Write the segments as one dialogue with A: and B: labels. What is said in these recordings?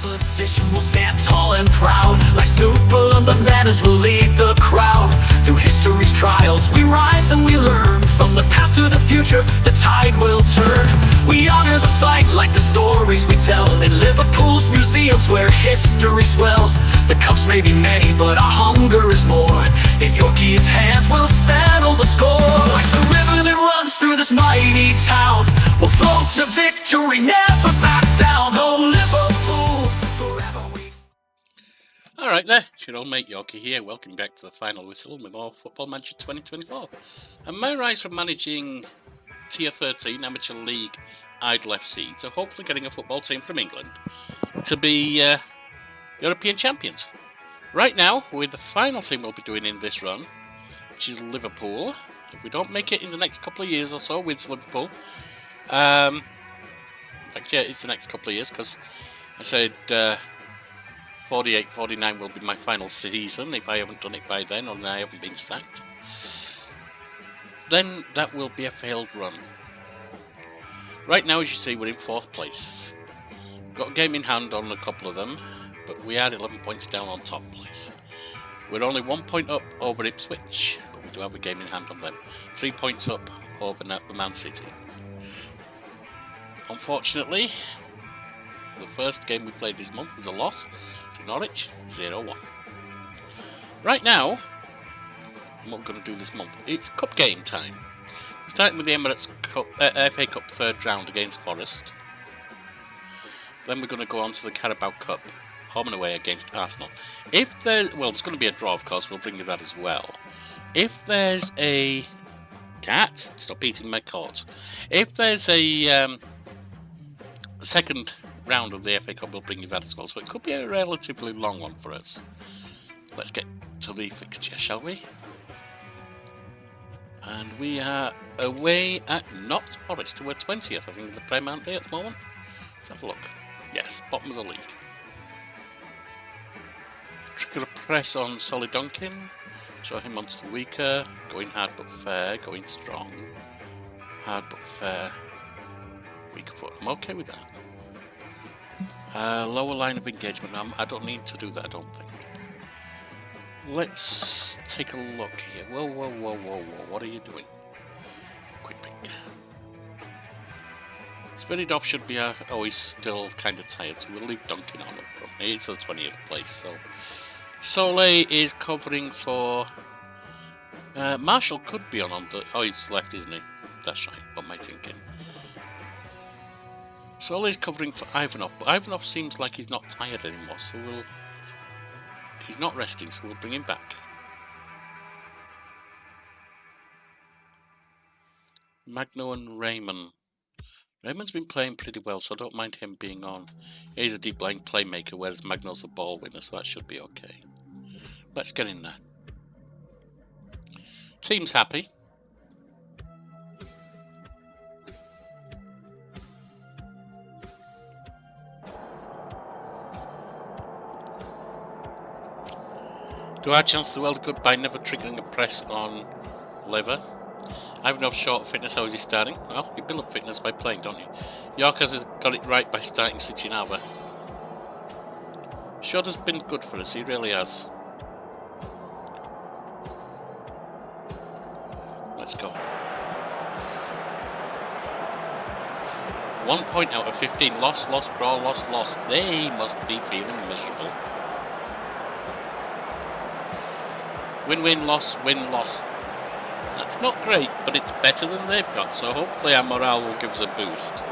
A: Competition will stand tall and proud, like Superman, the manners will lead the crowd. Through history's trials, we rise and we learn. From the past to the future, the tide will turn. We honor the fight like the stories we tell in Liverpool's museums where history swells. The cups may be many, but our hunger is more. In Yorkie's hands, we'll settle the score. Like the river that runs through this mighty town, we'll float to victory, never back down. Oh, Liverpool, forever we...
B: Alright there, it's your old mate Yorkie here. Welcome back to the final whistle with more Football Manager 2024. And my rise from managing Tier 13 Amateur League Idle FC to hopefully getting a football team from England to be European champions. Right now, with the final team we'll be doing in this run, which is Liverpool. If we don't make it in the next couple of years or so with Liverpool, in fact, yeah, it's the next couple of years because I said 48-49 will be my final season if I haven't done it by then or I haven't been sacked. Then that will be a failed run. Right now, as you see, we're in 4th place. We've got a game in hand on a couple of them, but we are 11 points down on top place. We're only 1 point up over Ipswich, but we do have a game in hand on them. 3 points up over Man City. Unfortunately, the first game we played this month was a loss to Norwich, 0-1. Right now, what we're going to do this month, it's cup game time. We're starting with the Emirates Cup, FA Cup 3rd round against Forest. Then we're going to go on to the Carabao Cup, home and away against Arsenal. If there's, well, it's going to be a draw, of course, we'll bring you that as well. If there's a... Cat, stop eating my coat. If there's a second round of the FA Cup, we'll bring you that as well. So it could be a relatively long one for us. Let's get to the fixture, shall we? And we are away at Notts Forest, who are 20th, I think, in the Prem, aren't they, at the moment? Let's have a look. Yes, bottom of the league. Trigger a press on Solly Duncan. Show him onto the weaker. Going hard but fair. Going strong. Hard but fair. Weaker foot. I'm okay with that. Lower line of engagement. I don't need to do that, I don't think. Let's take a look here. Whoa. What are you doing? Quick pick. Spirit off should be he's still kind of tired, so we'll leave Duncan on up front. It's the 20th place, so Soleil is covering for Marshall could be on the... Oh, he's left, isn't he? That's right, what am I thinking? Soleil's covering for Ivanov, but Ivanov seems like he's not tired anymore, so he's not resting, so we'll bring him back. Magno and Raymond. Raymond's been playing pretty well, so I don't mind him being on. He's a deep line playmaker, whereas Magno's the ball winner, so that should be okay. Let's get in there. Team's happy. Do our chance the world good by never triggering a press on Lever? I have enough short fitness. How is he starting? Well, you build up fitness by playing, don't you? York has got it right by starting Sichinava. Shudder's been good for us, he really has. Let's go. 1 point out of 15. Lost, draw, lost. They must be feeling miserable. Win, loss, win, loss. That's not great, but it's better than they've got, so hopefully our morale will give us a boost.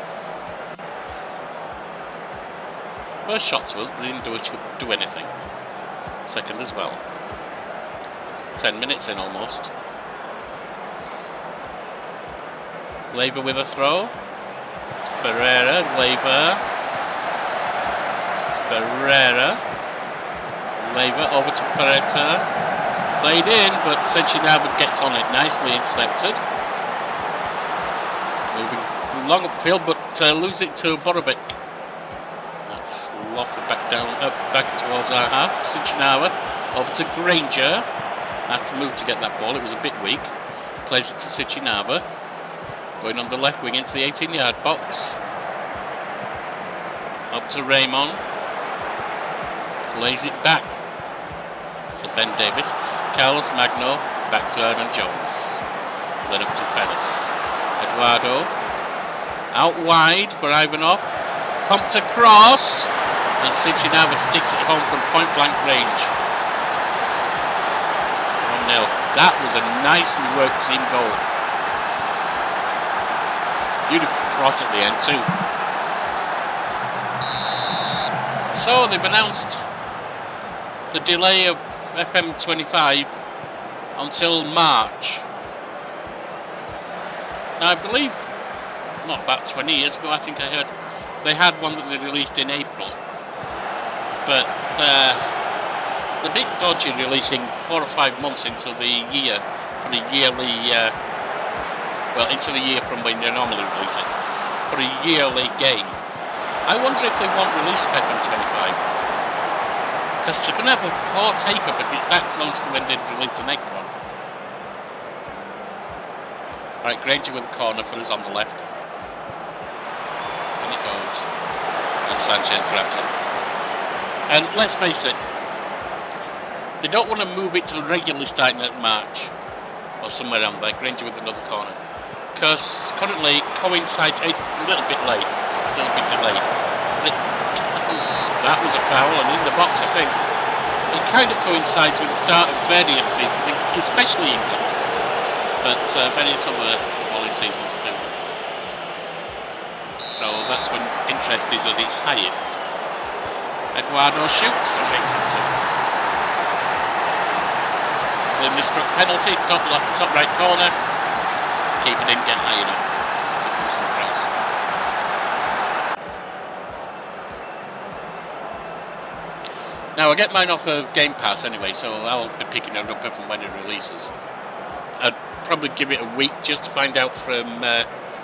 B: First shot to us, but he didn't do anything. Second as well. 10 minutes in almost. Lever with a throw. Pereira, Lever over to Pereira. Played in, but Sichinava gets on it. Nicely intercepted. Moving long upfield, but lose it to Borovic. That's lofted back towards our half. Sichinava over to Granger. Has to move to get that ball. It was a bit weak. Plays it to Sichinava. Going on the left wing into the 18-yard box. Up to Raymond. Plays it back to Ben Davis. Carlos Magno back to Aaron Jones. Then up to Fennis. Eduardo out wide for Ivanov. Pumped across. And Sichinava sticks it home from point blank range. 1-0. That was a nicely worked team goal. Beautiful cross at the end too. So they've announced the delay of FM25 until March. Now I believe, not about 20 years ago I think I heard, they had one that they released in April. But they're a bit dodgy releasing 4 or 5 months into the year for a yearly, into the year from when they normally release it, for a yearly game. I wonder if they won't release FM25, because they're going to have a poor take-up if it's that close to when they release the next one. Right, Granger with the corner for us on the left. And it goes. And Sanchez grabs it. And let's face it, they don't want to move it to regularly starting at March or somewhere around there. Granger with another corner, because currently coincides a little bit late, a little bit delayed. That was a foul, and in the box I think it kind of coincides with the start of various seasons, especially England, but various other volley seasons too. So that's when interest is at its highest. Eduardo shoots and makes it two. Clearly struck penalty, top right corner. Keeper didn't get high enough. Now I get mine off of Game Pass anyway, so I'll be picking it up from when it releases. I'd probably give it a week just to find out from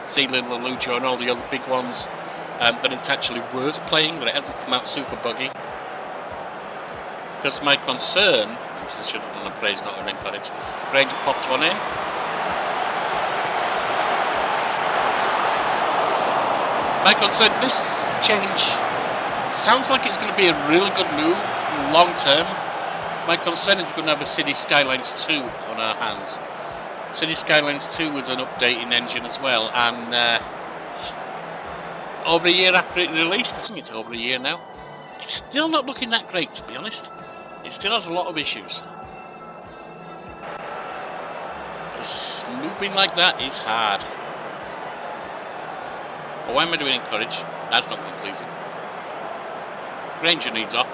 B: Sealand, Lelucho and all the other big ones that it's actually worth playing, that it hasn't come out super buggy. Because my concern, I should have done a praise, not an encourage. Granger popped one in. My concern, this change sounds like it's going to be a really good move long term. My concern is we're going to have a City Skylines 2 on our hands. City Skylines 2 was an updating engine as well, and over a year after it released, I think it's over a year now, it's still not looking that great, to be honest. It still has a lot of issues. Because moving like that is hard. But why am I doing encourage? That's not going to please him. Granger needs off.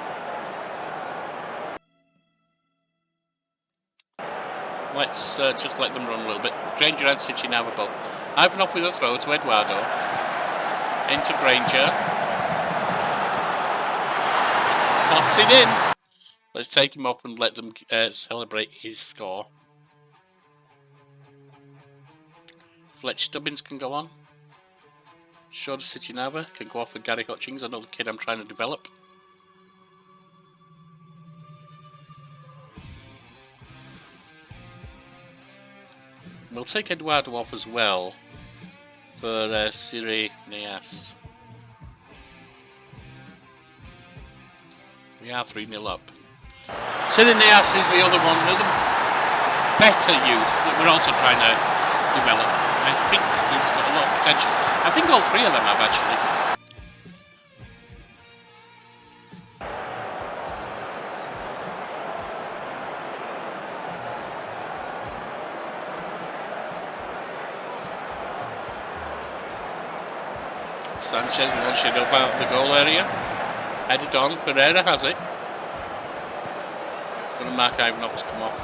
B: Let's just let them run a little bit. Granger and Sichinava both. Ivanov with a throw to Eduardo. Into Granger. Pops it in. Let's take him up and let them celebrate his score. Fletch Stubbins can go on. Shorter Sichinava can go off for Gary Hutchings, another kid I'm trying to develop. We'll take Eduardo off as well for Siri Neas. We are 3-0 up. Siri Neas is the other one, the better youth that we're also trying to develop. I think he's got a lot of potential. I think all three of them have actually. Sanchez launched it about the goal area. Headed on, Pereira has it. Going to mark Ivanov to come off.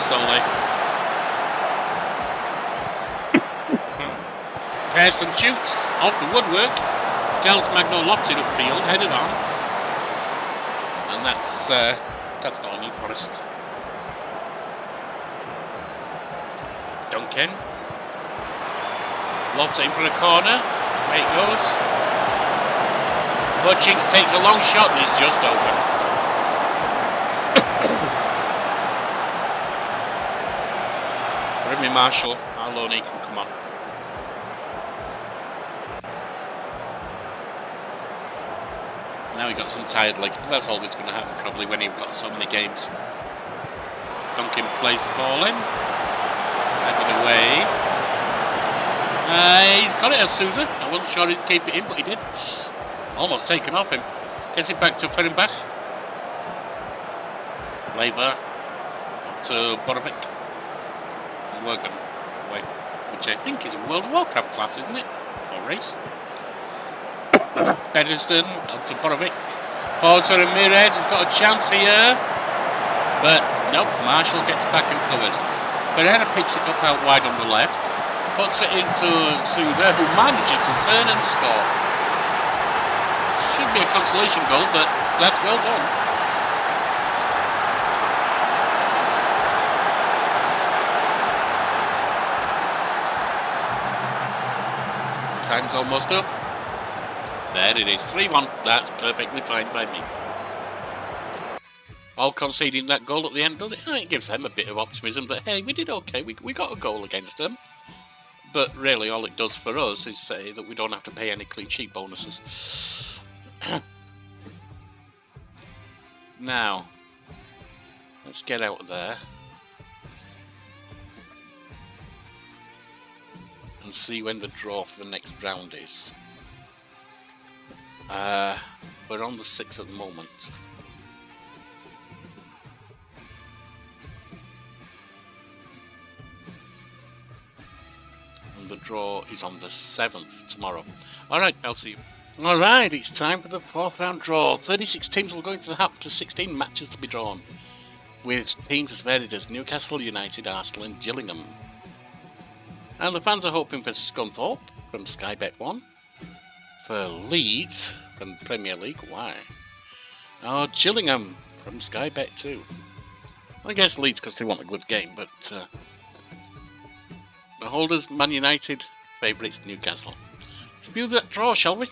B: Solly. Pearson shoots off the woodwork. Gals Magno locked it upfield, headed on. And that's not a New Forest. Duncan. Lobs it in for a corner. There it goes. Hutchings takes a long shot and it's just over. Remy Marshall, our loanee, can come on. Now he got some tired legs, but that's always going to happen probably when you've got so many games. Duncan plays the ball in. Have it away. He's got it as Sousa. I wasn't sure he'd keep it in, but he did. Almost taken off him. Gets it back to Fernbach. Lever. To Borovic. Working away. Which I think is a World of Warcraft class, isn't it? Or race. Bedeston up to Borovic. Forward to Ramirez. He's got a chance here. But nope, Marshall gets back and covers. Pereira picks it up out wide on the left. Puts it into Sousa, who manages to turn and score. Should be a consolation goal, but that's well done. Time's almost up. There it is, 3-1. That's perfectly fine by me. All conceding that goal at the end, does it? It gives them a bit of optimism that, hey, we did okay, we got a goal against them. But really, all it does for us is say that we don't have to pay any clean sheet bonuses. Now, let's get out of there. And see when the draw for the next round is. We're on the 6th at the moment. And the draw is on the 7th tomorrow. Alright, I'll see you. Alright, it's time for the 4th round draw. 36 teams will go into the hat for 16 matches to be drawn. With teams as varied as Newcastle United, Arsenal and Gillingham. And the fans are hoping for Scunthorpe from Sky Bet 1. For Leeds from the Premier League. Why? Oh, Gillingham from Sky Bet 2. I guess Leeds because they want a good game, but the holders, Man United, favourites Newcastle. Let's view that draw, shall we?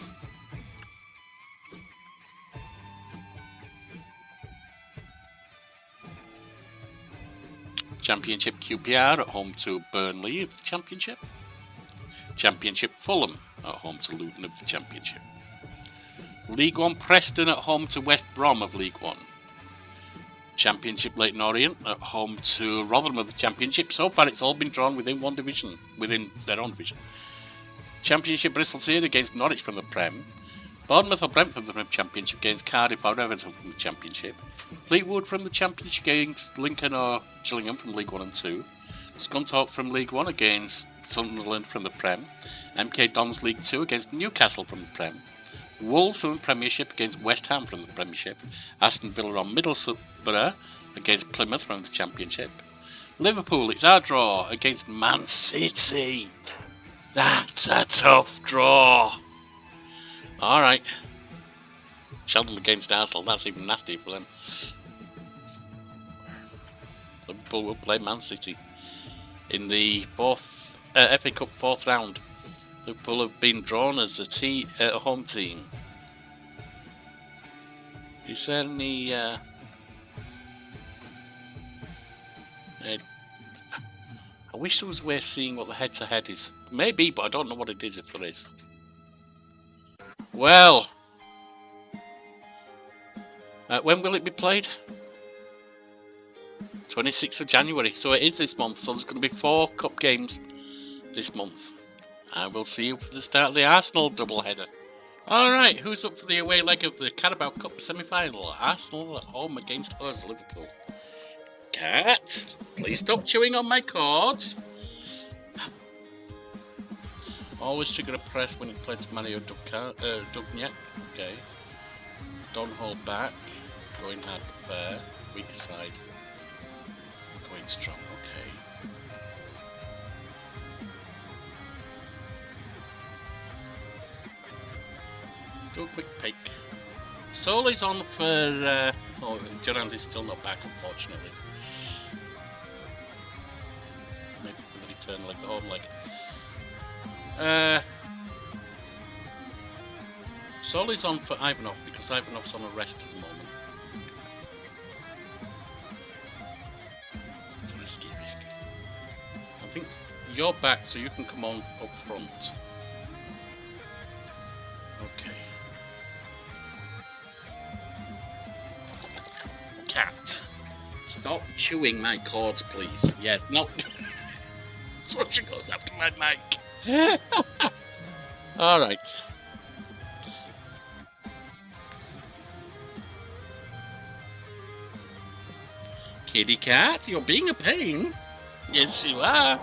B: Championship QPR at home to Burnley of the Championship. Championship Fulham at home to Luton of the Championship. League 1 Preston at home to West Brom of League 1. Championship Leyton Orient at home to Rotherham of the Championship. So far it's all been drawn within one division, within their own division. Championship Bristol City against Norwich from the Prem. Bournemouth or Brentford from the Championship against Cardiff or Everton from the Championship. Fleetwood from the Championship against Lincoln or Gillingham from League 1 and 2. Scunthorpe from League 1 against Sunderland from the Prem. MK Dons League 2 against Newcastle from the Prem. Wolves from the Premiership against West Ham from the Premiership. Aston Villa or Middlesbrough against Plymouth from the Championship. Liverpool, it's our draw against Man City. That's a tough draw. Alright. Sheldon against Arsenal, that's even nasty for them. Liverpool will play Man City in the FA Cup 4th round. Liverpool have been drawn as a home team. Is there any... I wish there was a way of seeing what the head-to-head is. Maybe, but I don't know what it is if there is. Well... when will it be played? 26th of January, so it is this month, so there's going to be 4 cup games this month. And we'll see you for the start of the Arsenal doubleheader. Alright, who's up for the away leg of the Carabao Cup semi-final? Arsenal at home against us, Liverpool. Cat, please stop chewing on my cords. Always trigger a press when it plays Mario Dugnac. Okay. Don't hold back. Going hard but fair. Weak side. Going strong. Okay. Do a quick peek. Sol is on for... oh, Durant is still not back, unfortunately. Maybe for the return leg, the home leg. Sol is on for Ivanov because Ivanov's on a rest at the moment. Risky. I think you're back, so you can come on up front. Okay. cat. Stop chewing my cords, please. Yes, no. So she goes after my mic. All right. Kitty cat, you're being a pain. Yes, you are.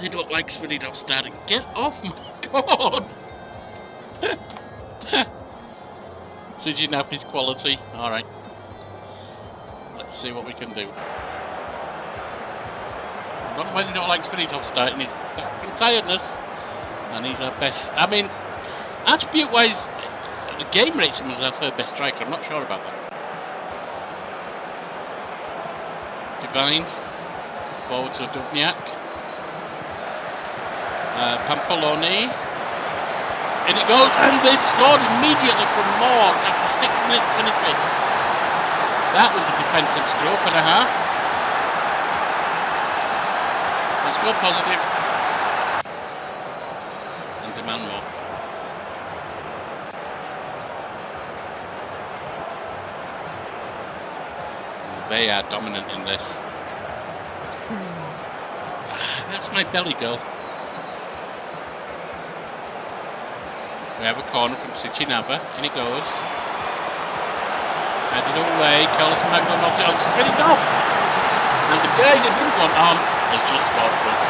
B: You don't like Spirit of starting. Get off my god. Did you nap his quality? All right. Let's see what we can do. I don't know why you don't like Spirit of starting. He's back from tiredness, and he's our best. I mean, attribute-wise, the game rates him as our third best striker. I'm not sure about that. Divine, forward to Dubniak, Pampaloni, and it goes, and they've scored immediately from Morg after 6 minutes 26. That was a defensive stroke and a half. Let's go positive and demand more. They are dominant in this. That's my belly girl. We have a corner from Sichinava, and it goes. Headed away, Carlos Magno knocks it on, spinning off! And the guy that didn't want on has just scored for us.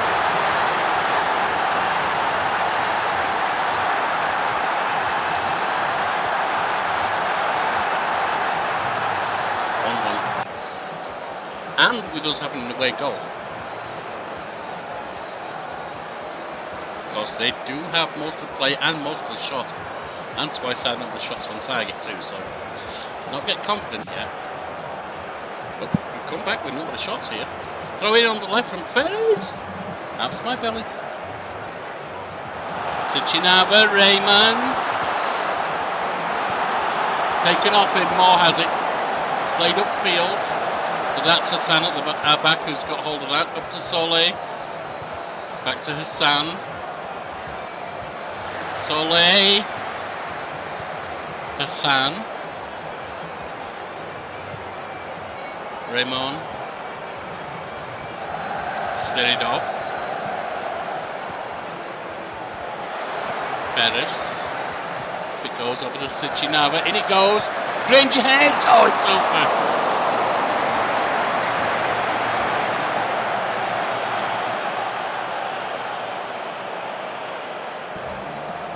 B: And with us having an away goal. Because they do have most of the play and most of the shot. And twice our number of shots on target too, so let's not get confident yet. But we come back with a number of shots here. Throw in on the left from Ferris. That was my belly. Sichinava, Raymond. Taken off in, Moore has it. Played upfield. But that's Hassan at our back who's got hold of that. Up to Solé. Back to Hassan. Solé. Hassan. Raymond. Spiridov. Ferris. It goes over to Sichinava. In it goes. Granger heads. Oh, it's over.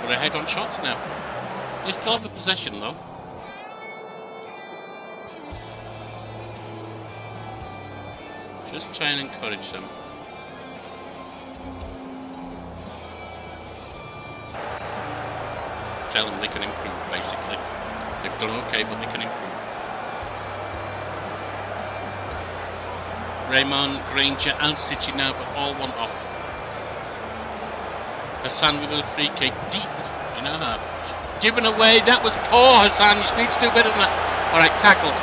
B: We're ahead on shots now. They still have the possession though. Just try and encourage them. Tell them they can improve, basically. They've done okay, but they can improve. Raymond, Granger and Sichinava all want off. Hassan with a free kick deep in our half. Given away, that was poor, Hassan. You need to do better than that. Alright, tackled.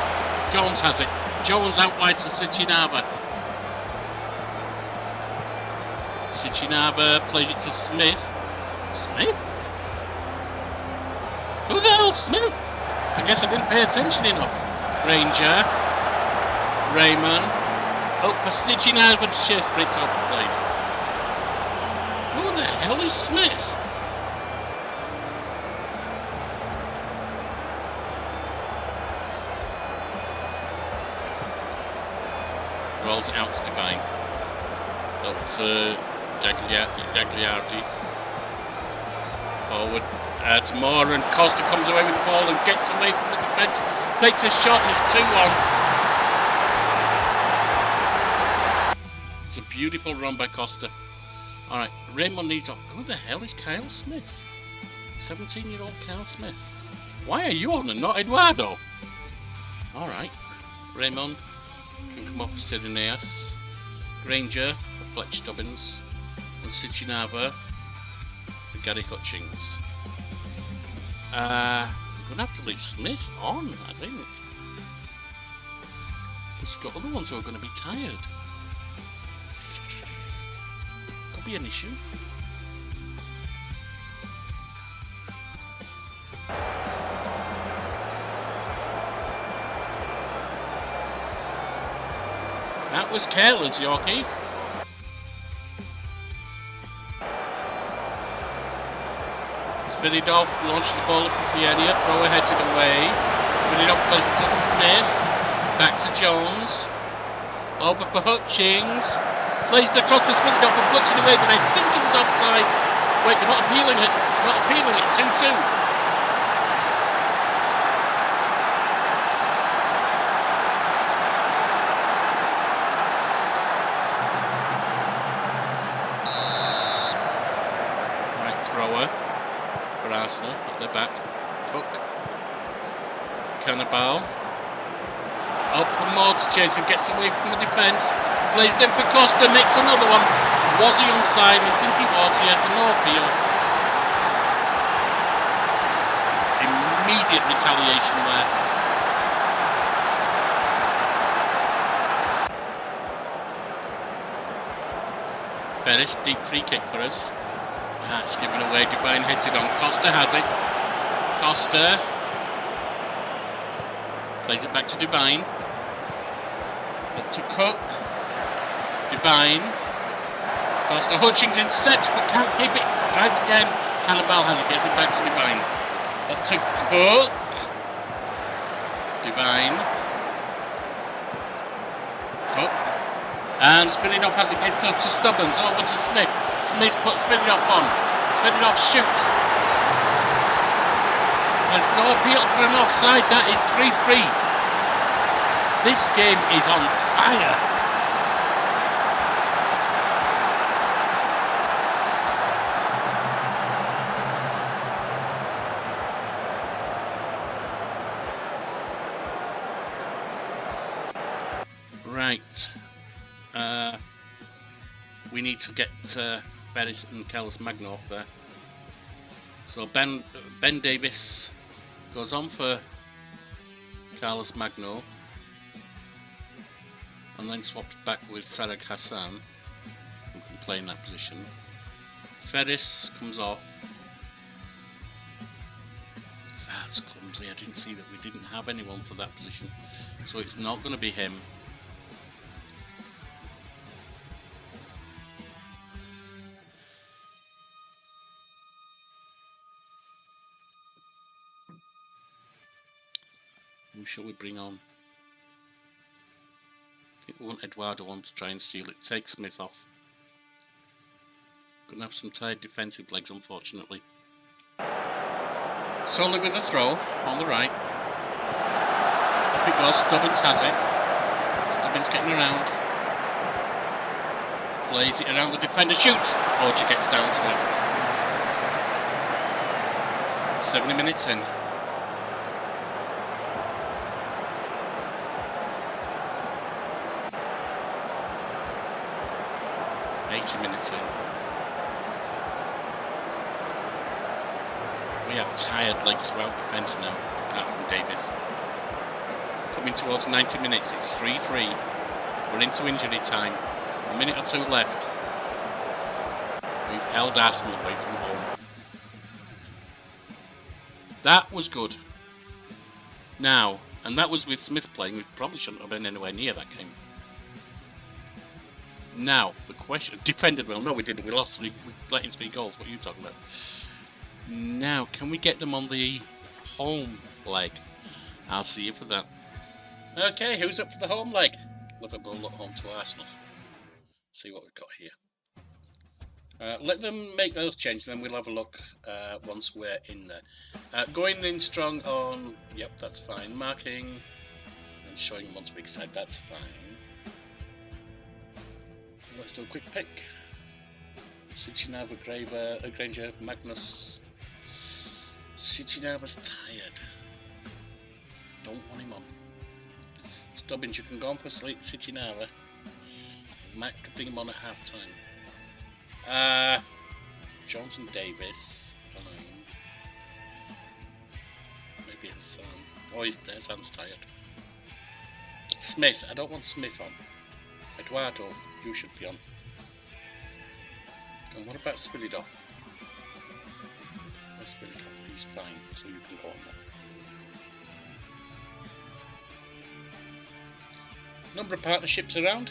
B: Jones has it. Jones out wide to Sichinava. Sichinava plays it to Smith. Smith? Who the hell's Smith? I guess I didn't pay attention enough. Granger. Raymond. Oh, Sichinava to chase Brits up played. Who the hell is Smith? Rolls it out to Divine. Up to Gagliardi. Forward to Moore, and Costa comes away with the ball and gets away from the defence. Takes a shot and it's 2-1. It's a beautiful run by Costa. Alright, Raymond needs on. Who the hell is Kyle Smith? 17-year-old Kyle Smith. Why are you on and not Eduardo? Alright, Raymond can come off to Stedeneas. Granger for Fletch Stubbins. And Sichinava for Gary Hutchings. I'm going to have to leave Smith on, I think. Because we've got other ones who are going to be tired. Could be an issue. was careless, Yorkie. Spin it off, launches the ball up into the area, thrower heads it away. Spin it off, plays it to Smith. Back to Jones. Over for Hutchings. Plays it across for Spin it off and puts it away, but I think it was offside. Wait, they're not appealing it. Not appealing it. 2-2. Right, thrower for Arsenal at their back. Cook. Carabao. Up for more to chase him. Gets away from the defence. Plays them for Costa. Makes another one. Was he onside? I think he was. Yes, no appeal. Immediate retaliation there. Ferris, deep free kick for us. That's given away. Devine heads it on. Costa has it. Costa plays it back to Devine. Up to Cook. Devine. Costa. Hutchings intercepts but can't keep it. Tries again. Carabao has it. Gets it back to Devine. Up to Cook. Devine. Cook. And Spinning-Off has it into Stubbins. Over to Smith. Smith puts Spinning-Off on. Spinning-Off shoots. There's no appeal for an offside. That is 3-3. This game is on fire. Right. We need to get Ferris and Kellis Magno off there. So Ben Davis goes on for Carlos Magno and then swapped back with Sarek Hassan, who can play in that position. Ferris comes off. That's clumsy. I didn't see that we didn't have anyone for that position, so it's not going to be him. Who shall we bring on? I think we want Eduardo on to try and steal it. Take Smith off. Gonna have some tired defensive legs, unfortunately. Solely with a throw on the right. Up it goes. Stubbins has it. Stubbins getting around. Plays it around the defender. Shoots. Orchard gets down to it. 70 minutes in. 80 minutes in. We have tired legs throughout defence now, apart from Davis. Coming towards 90 minutes, it's 3-3. We're into injury time. A minute or two left. We've held Arsenal away from home. That was good. Now, and that was with Smith playing, we probably shouldn't have been anywhere near that game. Now, the question... Defended well. No, we didn't. We lost. We let in 3 goals. What are you talking about? Now, can we get them on the home leg? I'll see you for that. Okay, who's up for the home leg? Liverpool at home to Arsenal. See what we've got here. Let them make those changes, then we'll have a look once we're in there. Going in strong on... Yep, that's fine. Marking and showing them onto weak side. That's fine. Let's do a quick pick. Sichinava, Granger, Magnus. Sichinava's tired. Don't want him on. Stubbins, you can go on for Sichinava. Might bring him on at half time. Johnson Davis. Fine. Maybe it's Hassan's tired. Smith, I don't want Smith on. Eduardo, you should be on. And what about Spiridov? Spiridov, he's fine, so you can go on there. Number of partnerships around.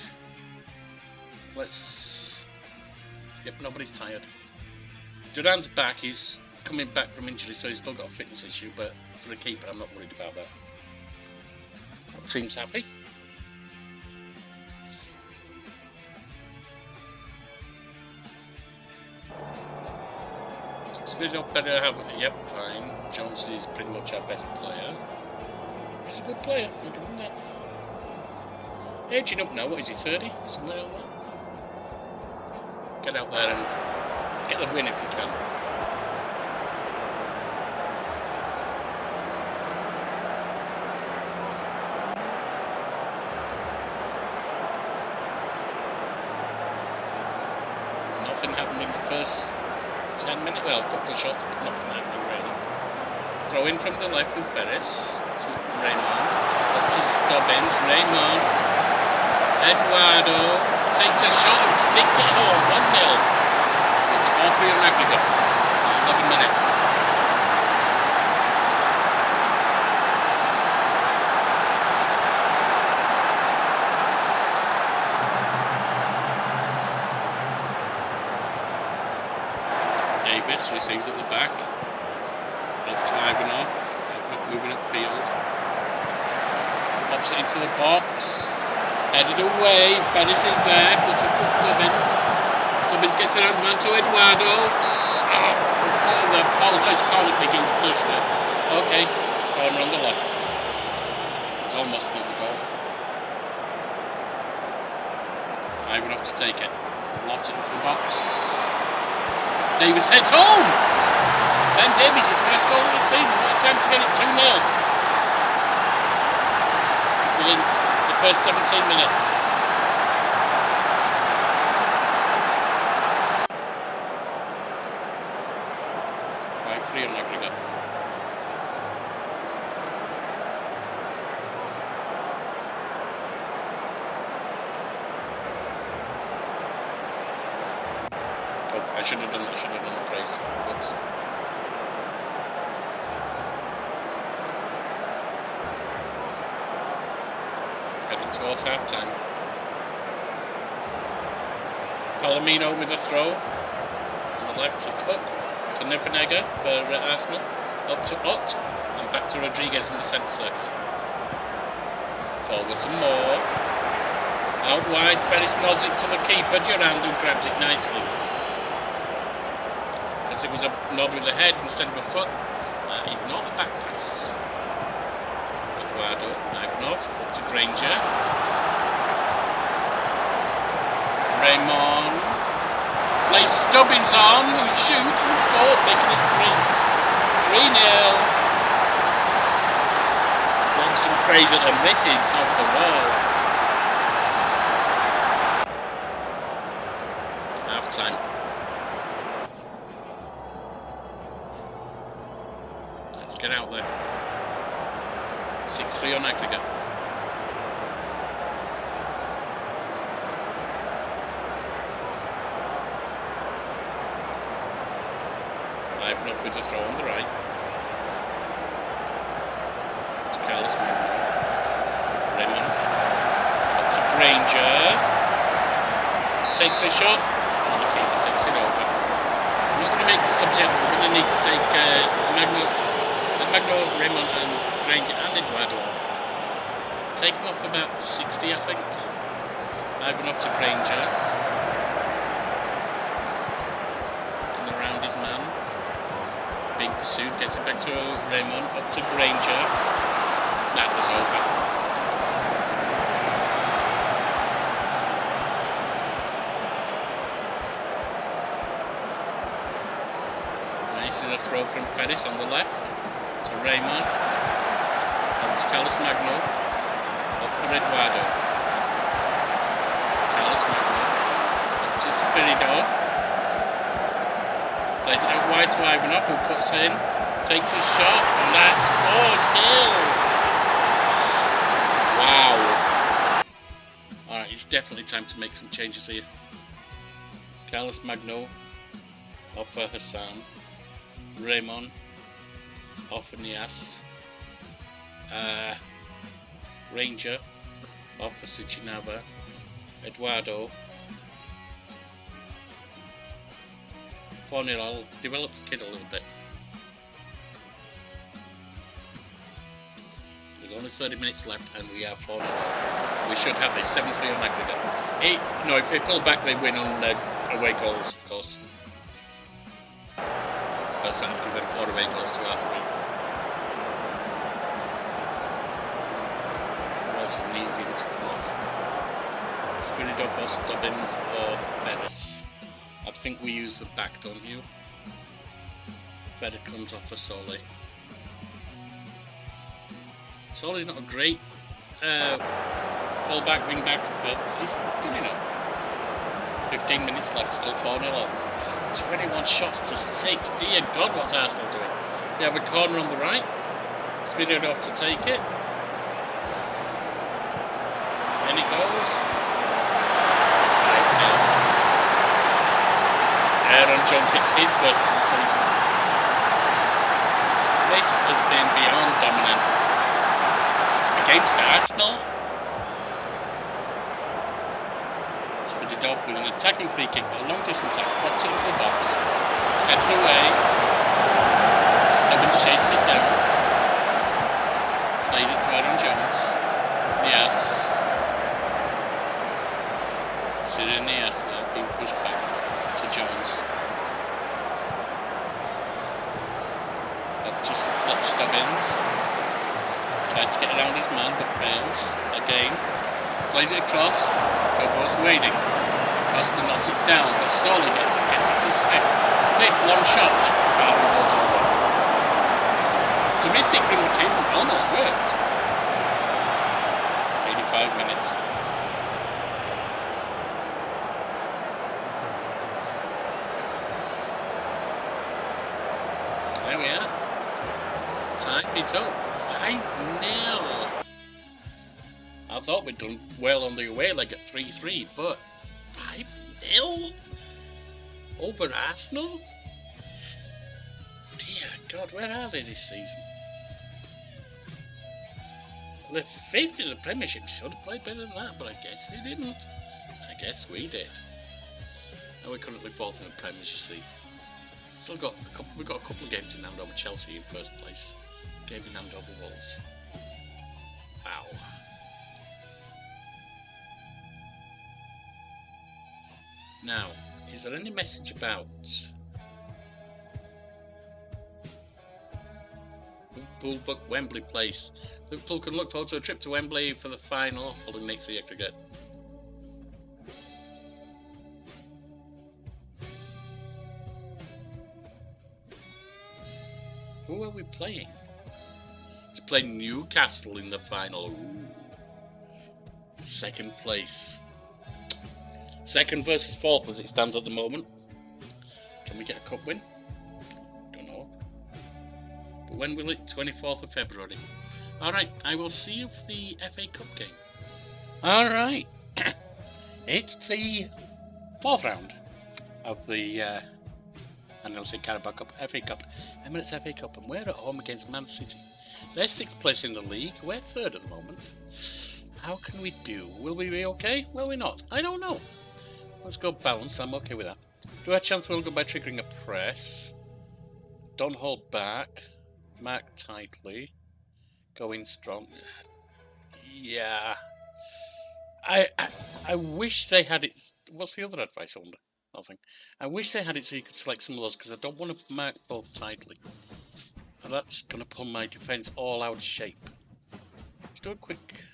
B: let's... Yep, nobody's tired. Duran's back, he's coming back from injury, so he's still got a fitness issue, but for the keeper, I'm not worried about that. Seems happy. Speed better have... Yep, fine. Jones is pretty much our best player. He's a good player, we're doing that. Aging up now, what is he, 30? Somewhere like that? Get out there and get the win if you can. Nothing happened in the first 10 minutes. Well, a couple of shots, but nothing happening really. Throw in from the left with Ferris. This is Raymond. Up to Stubbins. Raymond. Eduardo takes a shot and sticks it home. 1-0. It's 4-3 on aggregate. 11 minutes. Davis receives at the back. Up to Ivanov. Ivanov moving upfield. Pops it into the box. Headed away. Ferris is there. Puts it to Stubbins. Stubbins gets around the man to Eduardo. The ball's nice corner kick. He's pushed it. Okay. Corner on the left. It's almost another goal. Ivanov to take it. Loft it into the box. Davis heads home! Ben Davies' first goal of the season. What a time to get it 2-0. Within the first 17 minutes. Three on aggregate. Oh, I should have done the praise. Whoops. Heading towards half time. Palomino with a throw. On the left to Cook. To Nivenega for Arsenal. Up to Ott. And back to Rodriguez in the centre circle. Forward to Moore. Out wide. Ferris nods it to the keeper. Durand, who grabs it nicely. Because it was a nod with the head instead of a foot. He's not a back pass. Eduardo Ivanov. Up to Granger. Raymond. Plays Stubbins on, who shoots and scores, making it 3-0. Want some praise at them. This is off the wall. Half time. Let's get out there. 6-3 on aggregate. Ivanov with a throw on the right. To Carlos Magno. Raymond. Up to Granger. Takes a shot. And the keeper takes it over. I'm not going to make the subs yet. We're going to need to take Magno, Raymond and Granger and Eduardo off. Take him off about 60, I think. Ivanov to Granger. And around his man. Being pursued, gets it back to Raymond, up to Granger. That was over. Nice is a throw from Ferris on the left to Raymond. Up to Carlos Magno. Up for Eduardo. Carlos Magno. Up to Spiridor. Plays it out wide to Ivanov, who cuts in, takes a shot, and that's 4-0. Wow. Alright, it's definitely time to make some changes here. Carlos Magno, off for Hassan. Raymond, off for Nias. Ranger, off for Sichinava. Eduardo, 4-0. I'll develop the kid a little bit. There's only 30 minutes left and we are 4-0. We should have this 7-3 on aggregate. No, if they pull back, they win on away goals, of course. Because that would give them 4 away goals to our 3. What else is needing to come off? Spiridov or Stubbins or Ferris? I think we use the back, don't you? Feder comes off for Solly. Solly's not a great full-back, wing-back, but he's good enough. 15 minutes left, still 4-0 up. 21 shots to 6. Dear God, what's Arsenal doing? We have a corner on the right. Spiridov to take it. And it goes. 5-0. Aaron Jones gets his first of the season. This has been beyond dominant. Against Arsenal. Spiridov with an attacking free kick, but a long distance out, pops it into the box. It's headed away. Stubbins chases it down. Plays it to Aaron Jones. Yes. Cyril Nias there being pushed back to Jones. Up to Stubbins. Tries to get around his man, but fails. Again. Plays it across. Bobo's waiting. Costa knocks it down, but Solly gets it to Smith. Smith, long shot, makes the power goes over. Optimistic from the team, almost worked. 85 minutes. There we are. Time is up. 5-0. I thought we'd done well on the away leg at 3-3, but 5-0 over Arsenal? Dear God, where are they this season? They're 5th in the Premiership. Should have played better than that, but I guess they didn't. I guess we did. Now we're currently 4th in the Prem, as you see. Still got we've got a couple of games in hand over Chelsea in first place. Game in hand over Wolves. Wow. Now, is there any message about Liverpool book Wembley place? Liverpool can look forward to a trip to Wembley for the final, holding the 3 aggregate. Who are we playing? To play Newcastle in the final. Ooh. 2nd place. 2nd versus 4th as it stands at the moment. Can we get a cup win? Don't know. But when will it? 24th of February. Alright, I will see you for the FA Cup game. Alright. It's the 4th round of the and I'll say Carabao Cup, FA Cup, Emirates FA Cup, and we're at home against Man City. They're 6th place in the league, we're 3rd at the moment. How can we do? Will we be okay? Will we not? I don't know. Let's go balanced, I'm okay with that. Do I have a chance we'll go by triggering a press? Don't hold back. Mark tightly. Go in strong. Yeah. I wish they had it. What's the other advice I wonder? Nothing. I wish they had it so you could select some of those because I don't want to mark both tightly. And that's going to pull my defence all out of shape. Let's do a quick...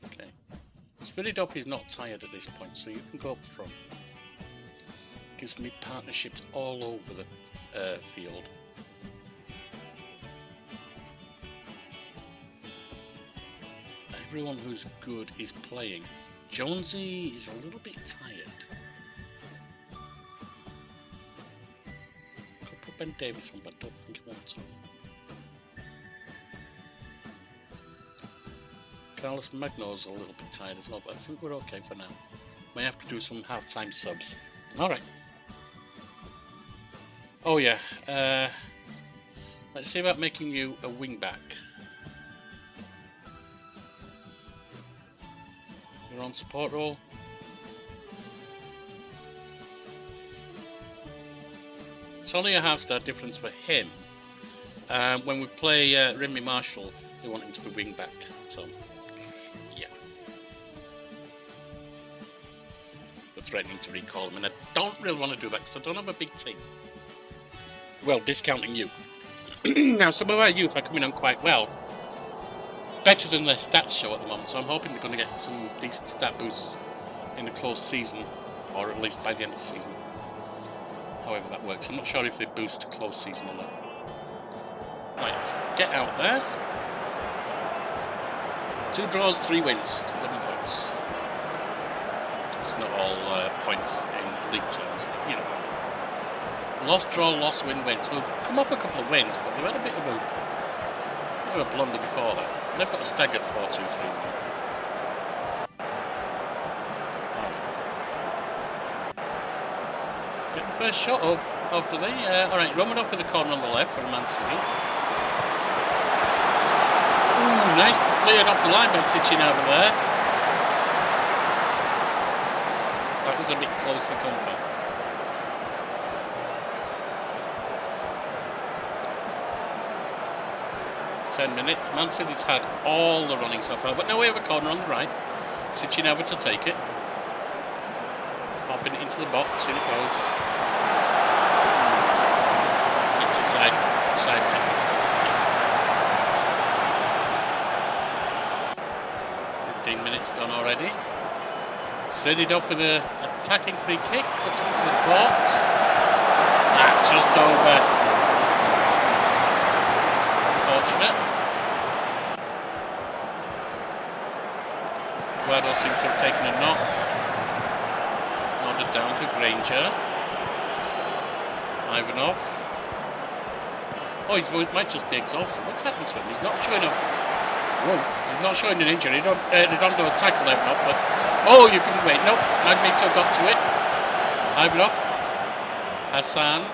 B: Okay. Spiridov is not tired at this point, so you can go up front. Gives me partnerships all over the field. Everyone who's good is playing. Jonesy is a little bit tired. Could put Ben Davis on, but I don't think I want to. Carlos Magno's a little bit tired as well, but I think we're okay for now. May have to do some half-time subs. Alright. Oh yeah, let's see about making you a wing-back. You're on support role. It's only a half-star difference for him. When we play Remy Marshall, we want him to be wing back. So, yeah. They're threatening to recall him, and I don't really want to do that because I don't have a big team. Well, discounting youth. Now, some of our youth are coming on quite well. Better than their stats show at the moment, so I'm hoping they're going to get some decent stat boosts in the close season, or at least by the end of the season. However that works. I'm not sure if they boost to close season or not. Right, let's get out there. 2 draws, 3 wins, 11 points. It's not all points in league terms, but you know. Lost, draw, lost, win, wins. We've come off a couple of wins, but they've had a bit of a blunder before that. And they've got a staggered 4-2-3. Get the first shot of do they? Alright, Romanov with the corner on the left for Man City. Ooh, nice cleared off the line by Sitchin over there. That was a bit close for comfort. 10 minutes. Man City's had all the running so far, but now we have a corner on the right. Sitchin over to take it. Popping it into the box, in it goes. It's a side net. 15 minutes gone already. Threaded off with an attacking free kick, puts it into the box. That's just over. Unfortunate. Eduardo seems to have taken a knock. Nodded down to Granger. Ivanov. Oh, he might just be exhausted. What's happened to him? He's not showing up. Whoa, he's not showing an injury. Redondo tackled Ivanov, but oh, you couldn't wait. Nope, Magneto got to it. Ivanov. Hassan.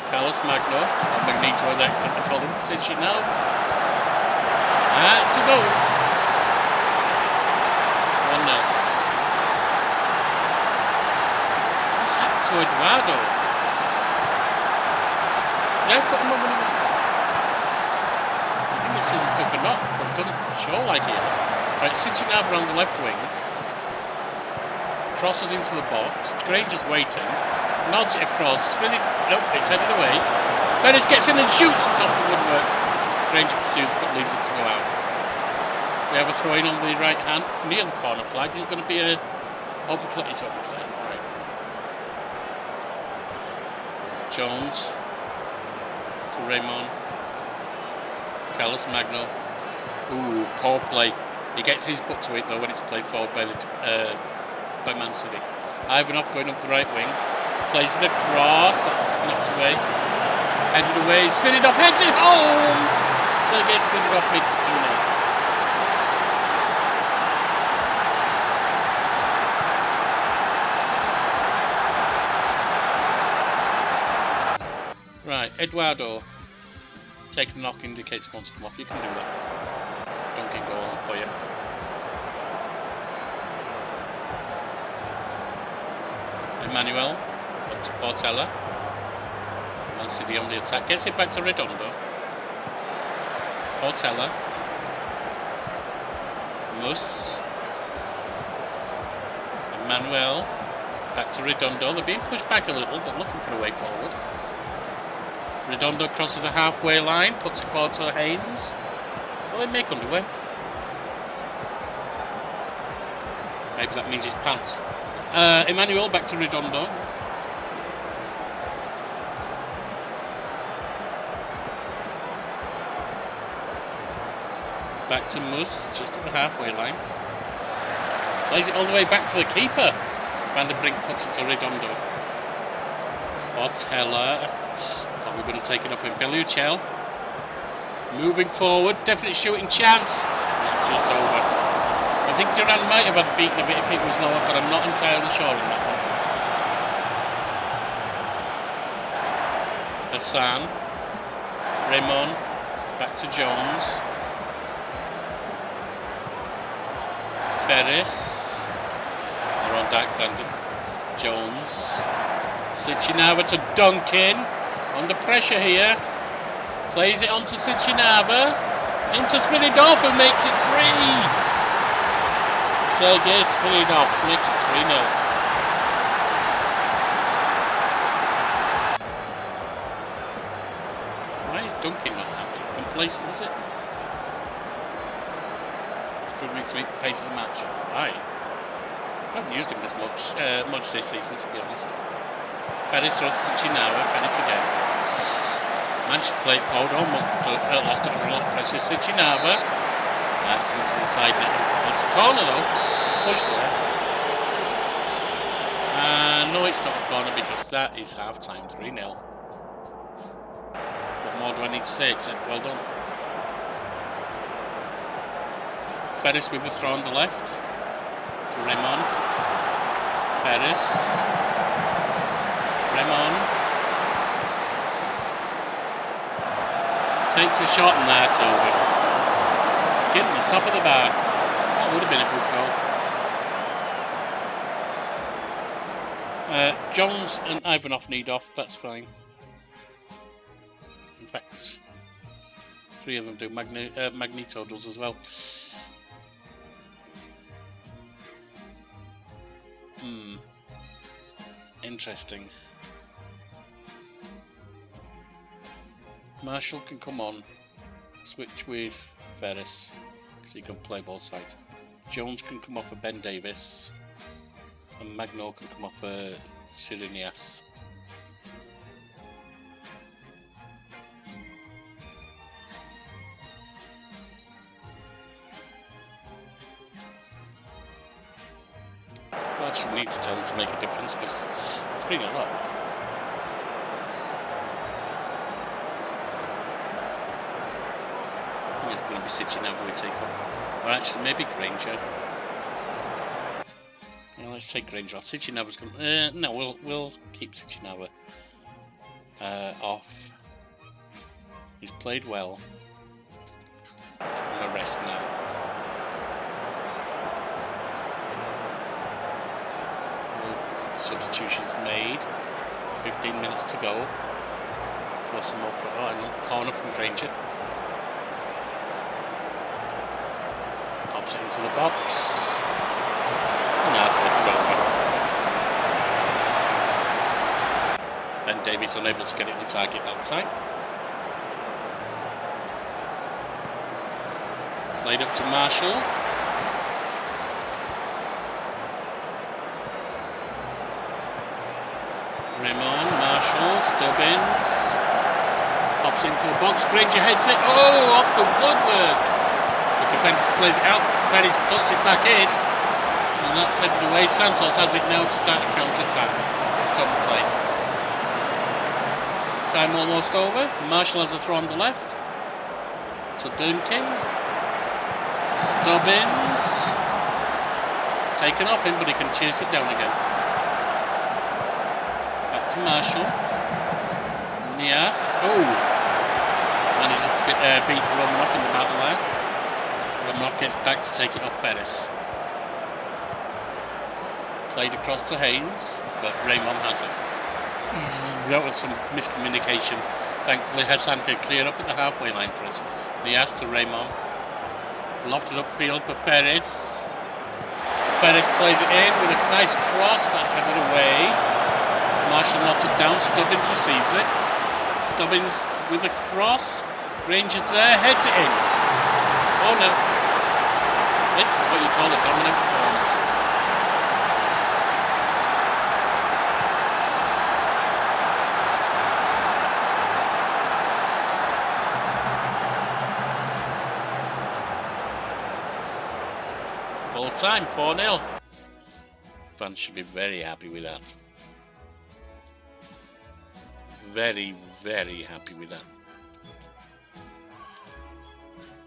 B: Carlos Magno. Magneto has accidentally called him Sichinov. That's a goal. 1-0. What's happened to Eduardo? Yeah, put him on when he was. I think it says he took a knock, but it doesn't show like he has. Right, Sichinov on the left wing. Crosses into the box. Granger's waiting. Nods it across. Spinning. Nope, it's headed away. Perez gets in and shoots. It's off the woodwork. Granger pursues but leaves it to go out. We have a throw in on the right hand near the corner flag. Is it going to be a open play? It's open play. Right. Jones to Raymond. Carlos Magno. Ooh, poor play. He gets his foot to it though when it's played forward by Man City. Ivanov going up the right wing. Plays it across. That's knocked away. Headed away. Spinning off. Heads it home. So he gets spinning off. Makes it 2-0. Right, Eduardo. Taking a knock indicates he wants to come off. You can do that. Dunking goal for you. Emmanuel up to Portela. Man City on the attack. Gets it back to Redondo. Portela. Mus. Emmanuel. Back to Redondo. They're being pushed back a little, but looking for a way forward. Redondo crosses the halfway line, puts it forward to Haynes. Will they make underway? Maybe that means his pants. Emmanuel back to Redondo. Back to Mus, just at the halfway line. Plays it all the way back to the keeper. Van der Brink puts it to Redondo. Portela. We're going to take it up in Beluchel. Moving forward, definite shooting chance. It's just over. I think Duran might have had beaten a bit if it was lower, but I'm not entirely sure on that one. Hassan. Raymond. Back to Jones. Ferris. They're on Dak Brandon. Jones. Sichinava to Duncan. Under pressure here. Plays it on to Sichinava. Into Spiridov, who makes it 3. Sergei Spiridov makes it 3-0. Why is Duncan not happy? Complacent, is it? Struggling to meet the pace of the match. I haven't used him this much this season, to be honest. Ferris to Sichinava. Ferris again. Managed to play it forward, almost lost it under a lot of pressure. Sichinava. That's into the side net. It's a corner though. Push there. No, it's not a corner because that is half time. 3-0. What more do I need to say except well done? Ferris with the throw on the left. To Raymond. Ferris. Raymond. Takes a shot and that's over. Skipping the top of the bar. That would have been a good goal. Jones and Ivanov need off, that's fine. In fact, 3 of them do. Magneto does as well. Interesting. Marshall can come on, switch with Ferris, because he can play both sides. Jones can come off for Ben Davis, and Magno can come off for Sirinias. I actually need to tell him to make a difference, because it's been a lot. It's going to be Sichinava we take off. Or actually, maybe Granger. Yeah, let's take Granger off. Sichinava's going to... no, we'll keep Sichinava off. He's played well. I'm going to rest now. Substitutions made. 15 minutes to go. Plus some more... corner from Granger. Pops it into the box. And now take it over. Ben Davies unable to get it on target that time. Played up to Marshall. Raymond, Marshall, Stubbins. Pops into the box. Granger heads it. Oh, off the woodwork. Defense plays it out, Ferris puts it back in, and that's headed away. Santos has it now to start a counter-attack. It's on the play. Time almost over. Marshall has a throw on the left. To Duncan. Stubbins. It's taken off him, but he can chase it down again. Back to Marshall. Nias. Oh! Managed to beat Romanov in the battle there. Romanov gets back to take it off Ferris. Played across to Haynes, but Raymond has it. That was some miscommunication. Thankfully, Hassan could clear up at the halfway line for us. Nias to Raymond. Lofted upfield for Ferris. Ferris plays it in with a nice cross. That's headed away. Marshall knocks it down. Stubbins receives it. Stubbins with a cross. Ranger's there. Heads it in. Oh no. This is what you call a dominant performance. Full time, 4-0. Fans should be very happy with that. Very, very happy with that.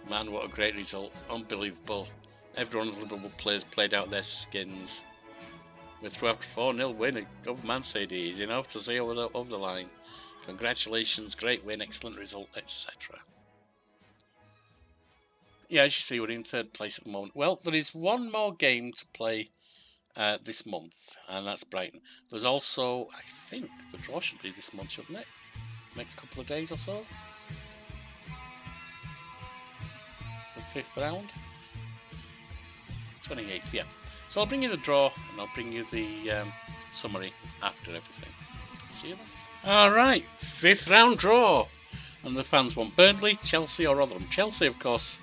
B: Man, what a great result. Unbelievable. Everyone of the Liverpool players played out their skins. We're through after 4-0 win over Man City. Easy enough to see over the line. Congratulations, great win, excellent result, etc. Yeah, as you see, we're in third place at the moment. Well, there is one more game to play this month, and that's Brighton. There's also, I think, the draw should be this month, shouldn't it? Next couple of days or so. The 5th round. 28th, yeah. So I'll bring you the draw, and I'll bring you the summary after everything. See you then. Alright, 5th round draw. And the fans want Burnley, Chelsea or Rotherham. Chelsea, of course,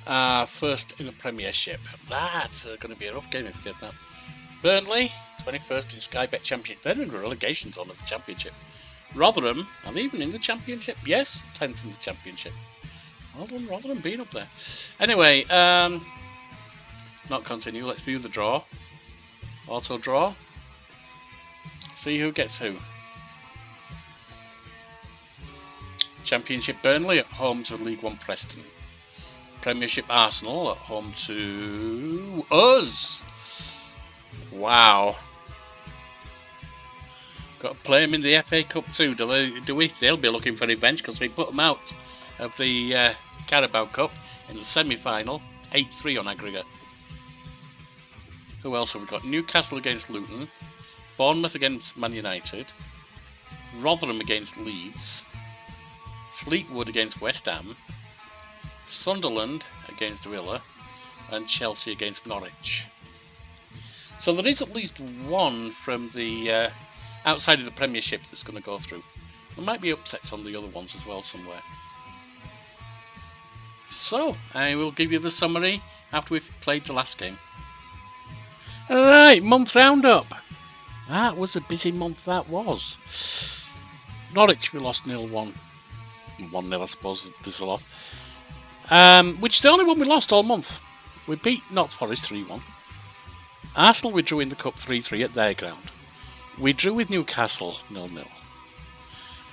B: first in the Premiership. That's going to be a rough game if you get that. Burnley, 21st in Sky Bet Championship. They're in the relegation zone of the Championship. Rotherham, and even in the Championship. Yes, 10th in the Championship. Well done, Rotherham, being up there. Anyway, not continue. Let's view the draw. Auto draw. See who gets who. Championship Burnley at home to League One Preston. Premiership Arsenal at home to us. Wow. Got to play them in the FA Cup too, do we? They'll be looking for revenge because we put them out of the Carabao Cup in the semi-final, 8-3 on aggregate. Who else have we got? Newcastle against Luton, Bournemouth against Man United, Rotherham against Leeds, Fleetwood against West Ham, Sunderland against Villa, and Chelsea against Norwich. So there is at least one from the outside of the Premiership that's going to go through. There might be upsets on the other ones as well somewhere. So, I will give you the summary after we've played the last game. Alright, month roundup. That was a busy month, that was. Norwich, we lost 0-1. 1-0, I suppose, there's a lot. Which is the only one we lost all month. We beat Notts Forest 3-1. Arsenal, we drew in the Cup 3-3 at their ground. We drew with Newcastle 0-0.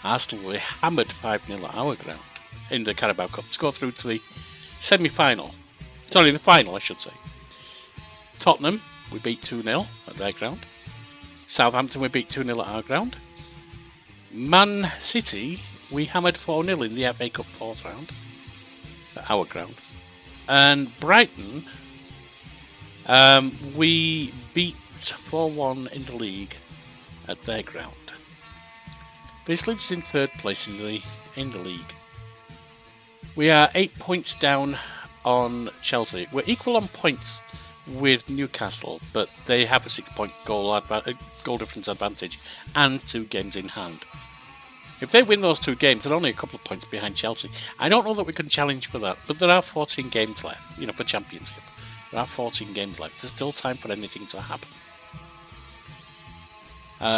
B: Arsenal, we hammered 5-0 at our ground in the Carabao Cup to go through to the semi-final. Sorry, the final, I should say. Tottenham, we beat 2-0 at their ground. Southampton, we beat 2-0 at our ground. Man City, we hammered 4-0 in the FA Cup 4th round at our ground. And Brighton, we beat 4-1 in the league at their ground. This leaves us in 3rd place in the league. We are 8 points down on Chelsea. We're equal on points with Newcastle, but they have a 6-point goal difference advantage and 2 games in hand. If they win those 2 games, they're only a couple of points behind Chelsea. I don't know that we can challenge for that, but there are 14 games left, for Championship. There are 14 games left. There's still time for anything to happen.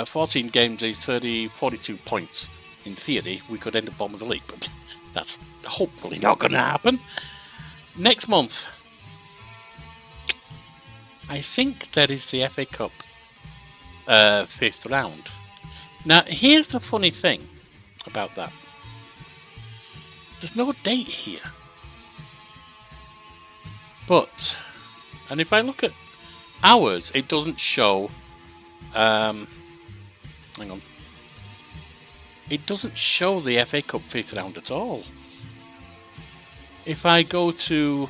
B: 14 games is 42 points. In theory, we could end up bottom of the league, but that's hopefully not going to happen. Next month, I think that is the FA Cup 5th round. Now, here's the funny thing about that. There's no date here. But, and if I look at ours, it doesn't show... hang on. It doesn't show the FA Cup 5th round at all. If I go to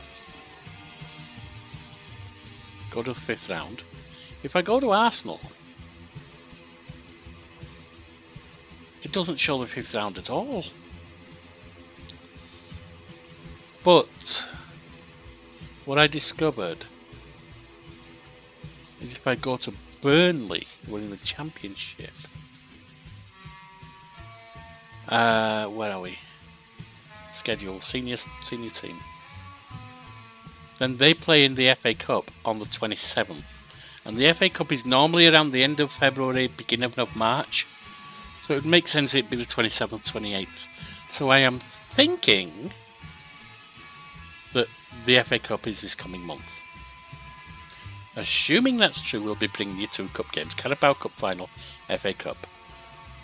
B: the 5th round, if I go to Arsenal, it doesn't show the 5th round at all. But what I discovered is if I go to Burnley, we're in the Championship. Where are we? Schedule, senior team. Then they play in the FA Cup on the 27th. And the FA Cup is normally around the end of February, beginning of March. So it would make sense it'd be the 27th, 28th. So I am thinking that the FA Cup is this coming month. Assuming that's true, we'll be bringing you 2 cup games. Carabao Cup final, FA Cup.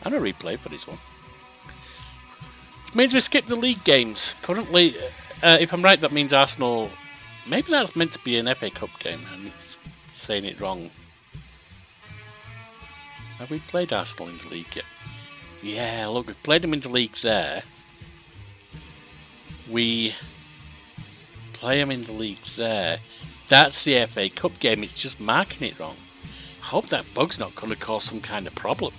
B: And a replay for this one. Which means we skip the league games. Currently, if I'm right, that means Arsenal... Maybe that's meant to be an FA Cup game, and it's saying it wrong. Have we played Arsenal in the league yet? Yeah, look, we've played them in the league there. We play them in the league there. That's the FA Cup game, it's just marking it wrong. I hope that bug's not going to cause some kind of problem.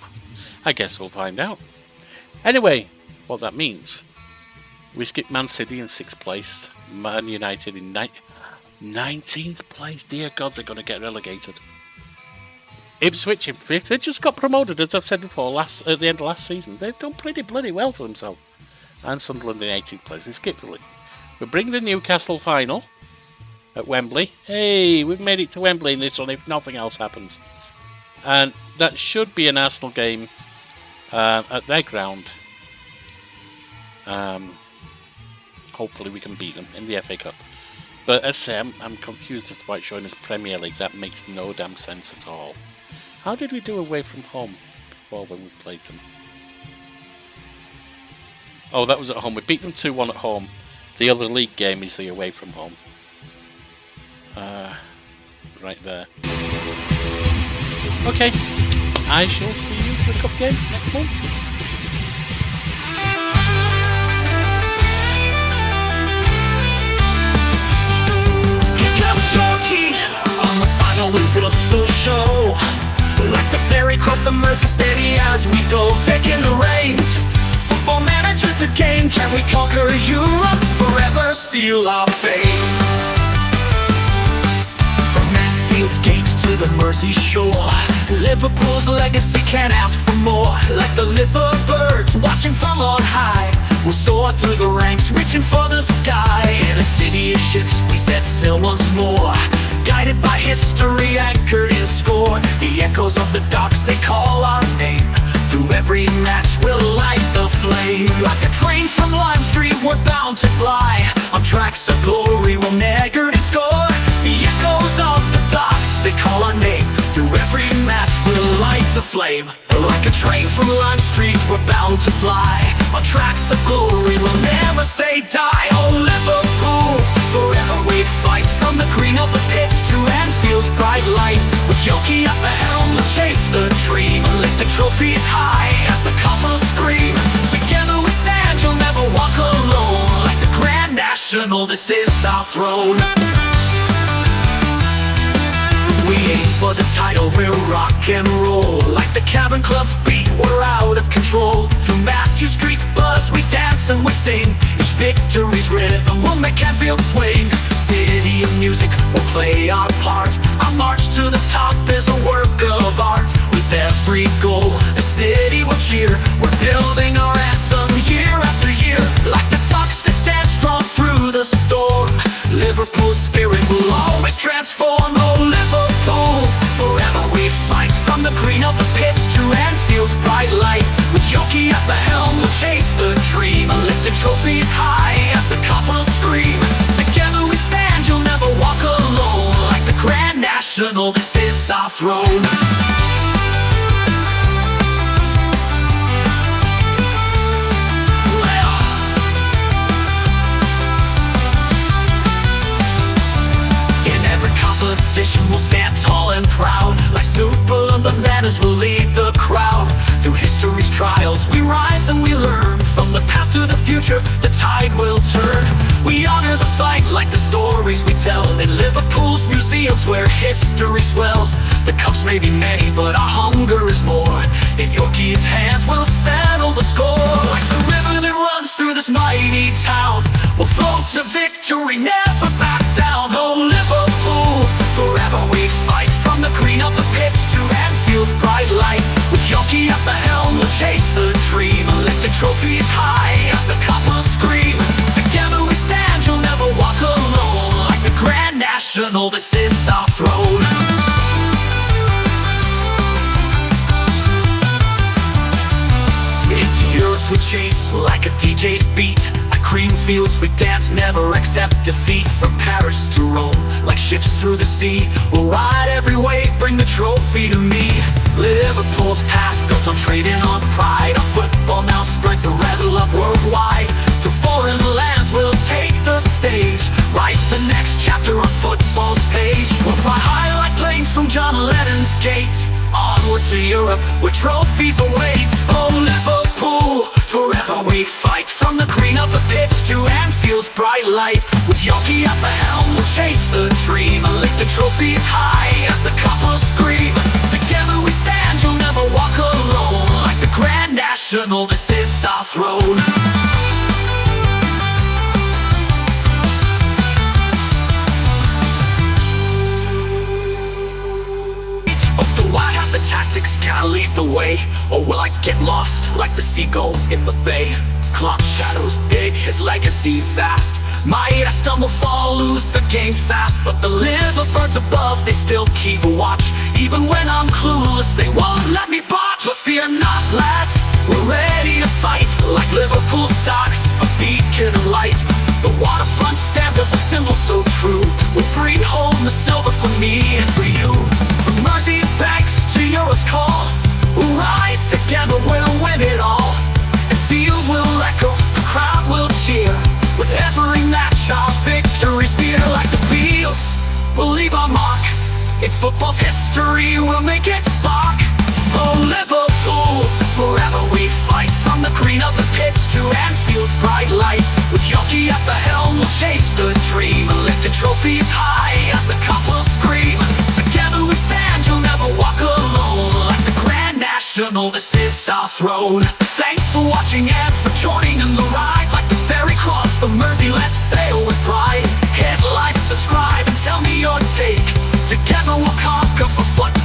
B: I guess we'll find out. Anyway, what that means, we skip Man City in 6th place, Man United in 19th place. Dear God, they're going to get relegated. Ipswich in 5th, they just got promoted, as I've said before, at the end of last season. They've done pretty bloody well for themselves. And Sunderland in 18th place, we skipped the league. We bring the Newcastle final at Wembley. Hey, we've made it to Wembley in this one if nothing else happens. And that should be an Arsenal game at their ground. Hopefully we can beat them in the FA Cup. But as I say, I'm confused as to why it's showing us Premier League. That makes no damn sense at all. How did we do away from home before when we played them? Oh, that was at home. We beat them 2-1 at home. The other league game is the away from home. Right there. Okay, I shall see you for the cup games next month.
A: Here comes Yorkie on the final whistle show. Like the ferry across the Mersey, steady as we go, taking the reins. Football manages the game. Can we conquer Europe? Forever seal our fate. From Anfield's gates to the Mersey shore, Liverpool's legacy can't ask for more. Like the liver birds watching from on high, we'll soar through the ranks, reaching for the sky. In a city of ships, we set sail once more, guided by history, anchored in score. The echoes of the docks, they call our name. Through every match, we'll light the flame. Like a train from Lime Street, we're bound to fly. On tracks of glory, we'll never score. The echoes of the docks, they call our name. Through every match, we'll light the flame. Like a train from Lime Street, we're bound to fly. On tracks of glory, we'll never say die. Oh, Liverpool, forever we fight. From the green of the pitch to Anfield's bright light. With Yorkie at the helm, we'll chase the dream and lift the trophies high as the couples scream. Together we stand, you'll never walk alone. Like the Grand National, this is our throne. We aim for the title, we're rock and roll. Like the Cavern Club's beat, we're out of control. Through Matthew Street's buzz, we dance and we sing. Each victory's rhythm will make Anfield swing. City of music, we'll play our part. Our march to the top is a work of art. With every goal, the city will cheer. We're building our anthem year after year. Like the ducks that stand strong through the storm, Liverpool's spirit will always transform. Oh, Liverpool, forever we fight. From the green of the pitch to Anfield's bright light. With Yorkie at the helm, we'll chase the dream and lift the trophies high as the couples scream. Together we stand, you'll never walk alone. Like the Grand National, this is our throne. Competition will stand tall and proud. Like Super London banners will lead the crowd. Through history's trials, we rise and we learn. From the past to the future, the tide will turn. We honor the fight like the stories we tell. In Liverpool's museums where history swells. The cups may be many, but our hunger is more. In Yorkie's hands, we'll settle the score. Like the river that runs through this mighty town, we'll float to victory, never back down. Oh, Liverpool, forever we fight. From the green of the pitch to Anfield's bright light. With Yorkie at the helm, we'll chase the dream and lift the trophies high as the couples scream. Together we stand, you'll never walk alone. Like the Grand National, this is our throne. It's Europe we chase like a DJ's beat. At Creamfields we dance, never accept defeat. From Paris to Rome, like ships through the sea, we'll ride every wave, bring the trophy to me. Liverpool's past built on trading on pride. Our football now spreads the red love worldwide. Through foreign lands we'll take the stage, write the next chapter on football's page. We'll fly high like planes from John Lennon's gate, onward to Europe where trophies await. Oh, Liverpool, forever we we fight, from the green of the pitch to Anfield's bright light. With Yogi at the helm, we'll chase the dream and lift the trophies high as the cup will scream. Together we stand, you'll never walk alone. Like the Grand National, this is our throne. I have the tactics, can I lead the way? Or will I get lost like the seagulls in the bay? Klopp's shadows big, his legacy vast. Might I stumble, fall, lose the game fast, but the liver birds above, they still keep a watch. Even when I'm clueless, they won't let me botch. But fear not, lads, we're ready to fight. Like Liverpool's docks, a beacon of light. The waterfront stands as a symbol so true. We'll bring home the silver for me and for you. From Mersey's banks to Euro's call, we'll rise together, we'll win it all. And field will echo, the crowd will cheer. With every match our victory's near. Like the Beatles, we'll leave our mark. In football's history, we'll make it spark. Oh Liverpool, forever we fight. From the green of the pitch to Anfield's bright light. With Yogi at the helm, we'll chase the dream and lift the trophies high as the cup will scream. Together we stand, you'll never walk alone. Like the Grand National, this is our throne. Thanks for watching and for joining in the ride. Like the ferry cross the Mersey, let's sail with pride. Hit like, subscribe and tell me your take. Together we'll conquer for football.